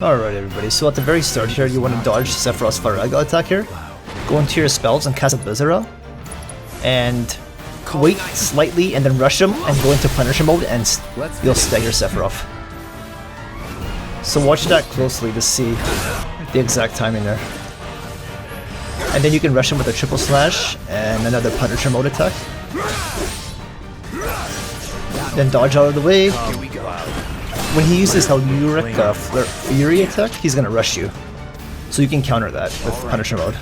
Alright everybody, so at the very start here, you want to dodge Sephiroth's Faraga attack here. Go into your spells and cast a Blizzard out. And wait slightly and then rush him and go into Punisher mode and you'll stagger Sephiroth. So watch that closely to see the exact timing there. And then you can rush him with a triple slash and another Punisher mode attack. Then dodge out of the way. When he uses Helluric Fury attack, he's gonna rush you. So you can counter that with Punisher mode.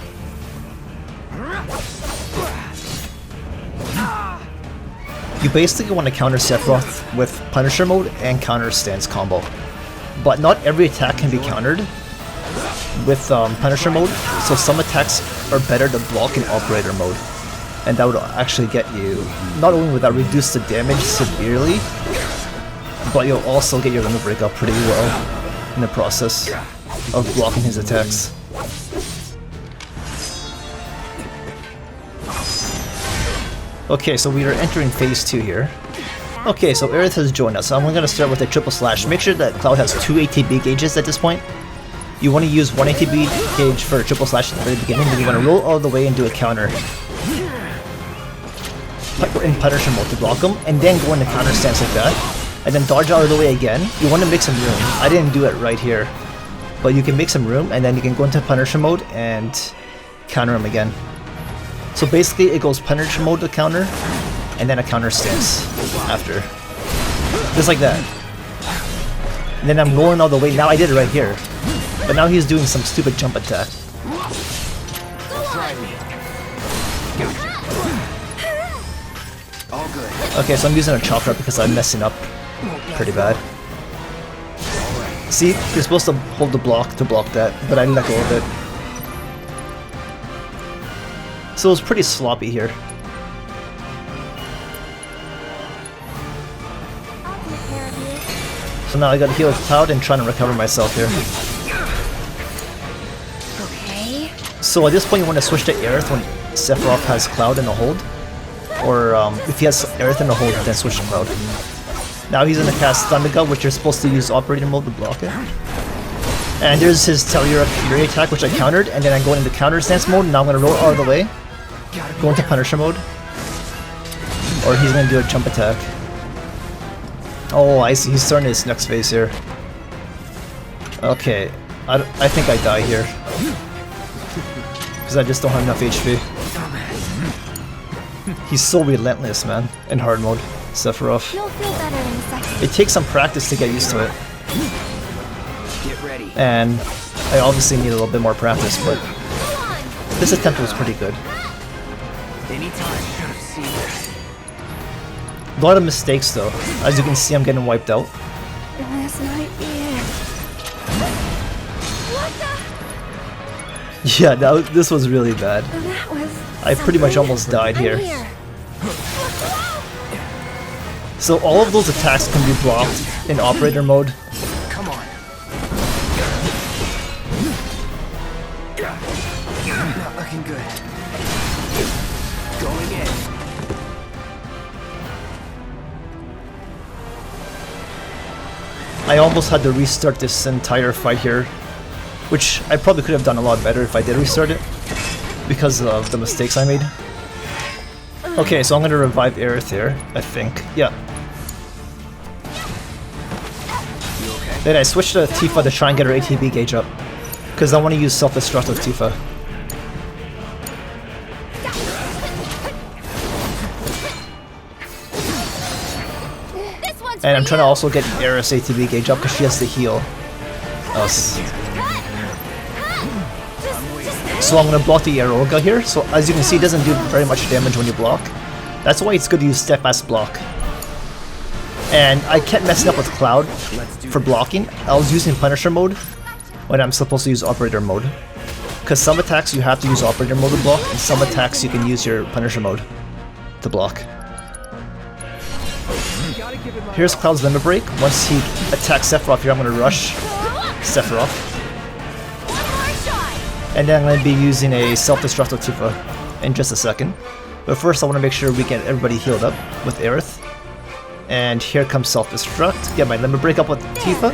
You basically want to counter Sephiroth with Punisher mode and counter stance combo. But not every attack can be countered with Punisher mode, so some attacks are better to block in Operator mode. And that would actually get you, not only would that reduce the damage severely, but you'll also get your limit break up pretty well in the process of blocking his attacks. Okay, so we are entering phase 2 here. Okay, so Aerith has joined us. So I'm going to start with a triple slash. Make sure that Cloud has 2 ATB gauges at this point. You want to use 1 ATB gauge for a triple slash at the very beginning, then you want to roll all the way and do a counter in Punisher mode to block him, and then go into counter stance like that. And then dodge out of the way again. You want to make some room. I didn't do it right here, but you can make some room and then you can go into Punisher mode and counter him again. So basically it goes Punisher mode to counter and then a counter stance after. Just like that. And then I'm rolling all the way. Now I did it right here, but now he's doing some stupid jump attack. Okay, so I'm using a chakra because I'm messing up pretty bad. See, you're supposed to hold the block to block that, but I let go of it. So it was pretty sloppy here. So now I gotta heal with Cloud and trying to recover myself here. Okay. So at this point you want to switch to Aerith when Sephiroth has Cloud in the hold. Or if he has Aerith in the hold, then switch to Cloud. Now he's gonna cast Thundergut, which you're supposed to use Operator mode to block it. And there's his Helluric Fury attack, which I countered, and then I'm going into counter stance mode, and now I'm gonna roll all the way. Go into Punisher mode. Or he's gonna do a jump attack. Oh, I see, he's starting his next phase here. Okay, I think I die here. Because I just don't have enough HP. He's so relentless, man, in hard mode, Sephiroth. You'll feel better in a second. It takes some practice to get used to it. Get ready. And I obviously need a little bit more practice, but this attempt was pretty good. Anytime. A lot of mistakes though. As you can see, I'm getting wiped out. This might be it. What the? Yeah, this was really bad. That was I pretty much almost died here. So all of those attacks can be blocked in Operator mode. Come on. Not looking good. Going in. I almost had to restart this entire fight here, which I probably could have done a lot better if I did restart it, because of the mistakes I made. Okay, so I'm gonna revive Aerith here, I think. Yeah. Then I switched to Tifa to try and get her ATB gauge up, because I want to use self-destruct with Tifa. And I'm trying to also get Aerith's ATB gauge up because she has to heal us. So I'm going to block the Aeroga here. So as you can see, it doesn't do very much damage when you block. That's why it's good to use step-fast block. And I kept messing up with Cloud for blocking. I was using Punisher mode when I'm supposed to use Operator mode. Because some attacks you have to use Operator mode to block, and some attacks you can use your Punisher mode to block. Here's Cloud's limit break. Once he attacks Sephiroth here, I'm going to rush Sephiroth. And then I'm going to be using a self-destruct with Tifa in just a second. But first I want to make sure we get everybody healed up with Aerith. And here comes self-destruct. Get my limit break up with Tifa.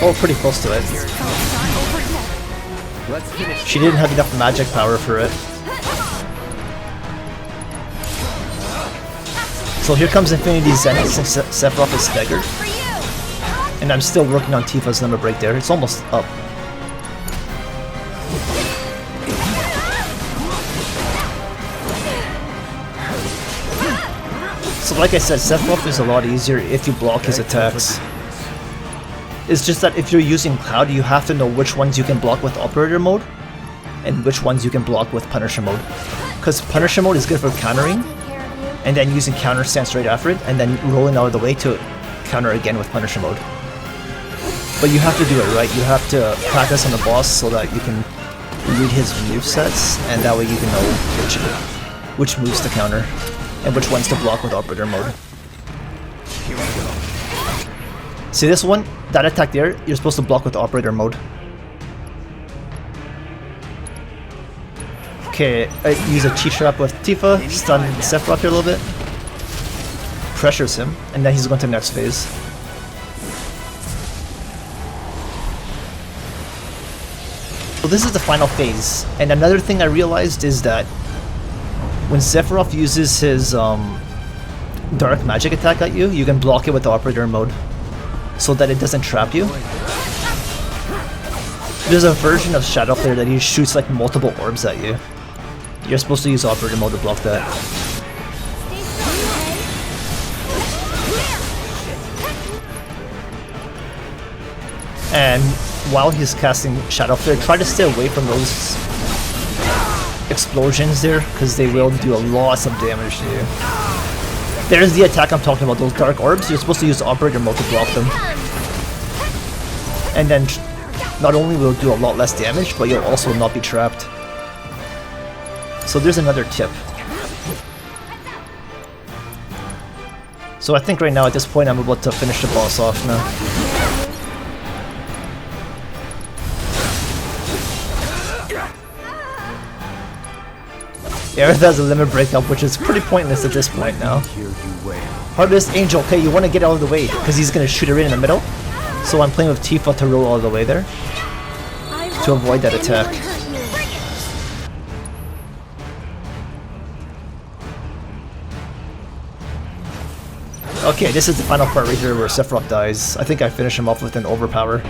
Oh, pretty close to it. Fight's not over yet. Let's finish. She didn't have enough magic power for it. So here comes Infinity Zenith since Sephiroth is staggered. For you. And I'm still working on Tifa's limit break there. It's almost up. So like I said, Sephiroth is a lot easier if you block his attacks. It's just that if you're using Cloud, you have to know which ones you can block with Operator Mode and which ones you can block with Punisher Mode. Because Punisher Mode is good for countering, Take care of you. and then using counter stance right after it, and then rolling out of the way to counter again with Punisher Mode. But you have to do it right. You have to practice on the boss so that you can read his movesets, and that way you can know which moves to counter and which ones to block with Operator Mode. Here we go. See this one? That attack there, you're supposed to block with Operator Mode. Okay, I use a cheat trap with Tifa, stun Sephiroth here a little bit. Pressures him, and then he's going to the next phase. So this is the final phase, and another thing I realized is that when Sephiroth uses his dark magic attack at you, you can block it with the Operator Mode so that it doesn't trap you. There's a version of Shadow Flare that he shoots like multiple orbs at you. You're supposed to use Operator Mode to block that. Stay strong, okay? And while he's casting Shadow Flare, try to stay away from those explosions there, because they will do a lot of damage to you. There's the attack I'm talking about, those dark orbs. You're supposed to use Operator Mode to block them. And then not only will it do a lot less damage, but you'll also not be trapped. So there's another tip. So I think right now at this point I'm about to finish the boss off now. Aerith has a limit breakup, which is pretty pointless at this point now. Hardest Angel, okay, you want to get out of the way, because he's going to shoot her in the middle. So I'm playing with Tifa to roll all the way there, to avoid that attack. Okay, this is the final part right here where Sephiroth dies. I think I finish him off with an overpower.